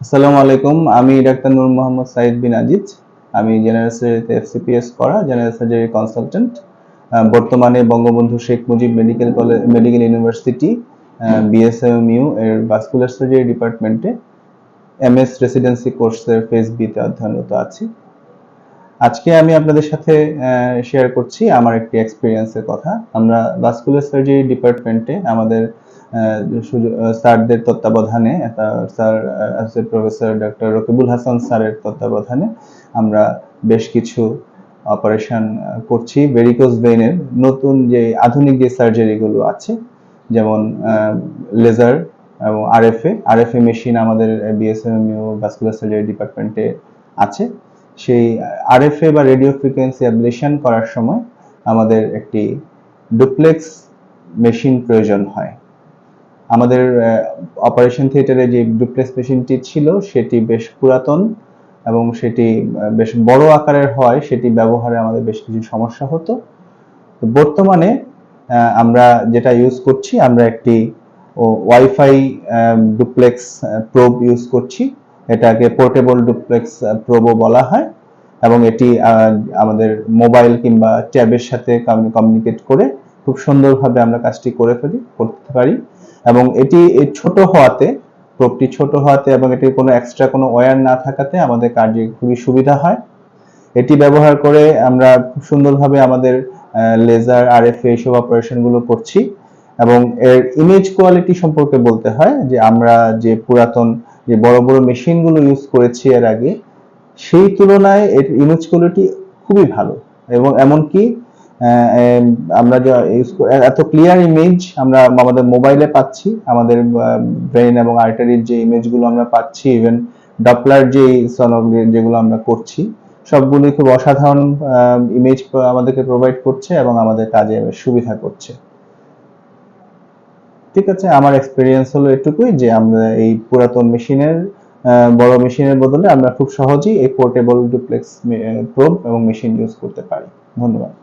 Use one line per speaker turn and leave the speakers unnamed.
আসসালামু আলাইকুম। আমি ডাক্তার নূর মোহাম্মদ সাইদ বিন আজিজ। আমি জেনারেল সার্জারিতে এফসিপিএস করা জেনারেল সার্জারি কনসালটেন্ট। বর্তমানে Bangabandhu Sheikh Mujib medical university BSMU এর ভাস্কুলার সার্জারি ডিপার্টমেন্টে এমএস রেসিডেন্সি কোর্সের ফেজ বিতে অধ্যয়নরত আছি। আজকে আমি আপনাদের সাথে শেয়ার করছি আমার একটি এক্সপিরিয়েন্সের কথা। আমরা ভাস্কুলার সার্জারি ডিপার্টমেন্টে আমাদের স্যারদের তত্ত্বাবধানে স্যার আছে প্রফেসর ডক্টর রকিবুল হাসান স্যারের তত্ত্বাবধানে আমরা বেশ কিছু অপারেশন করছি ভেরিকোজ ভেইনের নতুন যে আধুনিক যে সার্জারিগুলো আছে, যেমন লেজার এবং আরএফএ মেশিন আমাদের বিএসএমইউ ভাস্কুলার সার্জারি ডিপার্টমেন্টে আছে। সেই আরএফএ বা রেডিও ফ্রিকোয়েন্সি অ্যাবলেশন করার সময় আমাদের একটি ডুপ্লেক্স মেশিন প্রয়োজন হয়। আমাদের অপারেশন থিয়েটারে যে ডুপ্লেক্স মেশিনটি ছিল সেটি বেশ পুরাতন এবং সেটি বেশ বড় আকারের হয়, সেটি ব্যবহারে আমাদের বেশ কিছু সমস্যা হতো। তো বর্তমানে আমরা যেটা ইউজ করছি, আমরা একটি ওয়াইফাই ডুপ্লেক্স প্রোব ইউজ করছি। এটাকে পোর্টেবল ডুপ্লেক্স প্রোবও বলা হয় এবং এটি আমাদের মোবাইল কিংবা ট্যাবের সাথে কমিউনিকেট করে খুব সুন্দরভাবে আমরা কাজটি করতে পারি। এবং এটি ছোট হওয়াতে, প্রোবটি ছোট হওয়াতে এবং এটির কোনো এক্সট্রা কোনো ওয়্যার না থাকাতে আমাদের কাজে খুবই সুবিধা হয়। এটি ব্যবহার করে আমরা খুব সুন্দরভাবে আমাদের লেজার আরএফএ এইসব অপারেশনগুলো করছি। এবং এর ইমেজ কোয়ালিটি সম্পর্কে বলতে হয় যে আমরা যে পুরাতন যে বড় বড় মেশিনগুলো ইউজ করেছি এর আগে, সেই তুলনায় এর ইমেজ কোয়ালিটি খুবই ভালো। এবং এমনকি আমরা যা এত ক্লিয়ার ইমেজ আমরা আমাদের মোবাইলে পাচ্ছি, আমাদের ব্রেন এবং আর্টারির যে ইমেজগুলো আমরা পাচ্ছি, ইভেন ডপলার যে সোনোগ্রাফি যেগুলো আমরা করছি, সবগুলোই খুব অসাধারণ ইমেজ আমাদেরকে প্রোভাইড করছে এবং আমাদের কাজে সুবিধা করছে। ঠিক আছে, আমার এক্সপিরিয়েন্স হলো এটুকুই যে আমরা এই পুরাতন মেশিনের বড় মেশিনের বদলে আমরা খুব সহজেই এই পোর্টেবল ডুপ্লেক্স প্রোব এবং মেশিন ইউজ করতে পারি। ধন্যবাদ।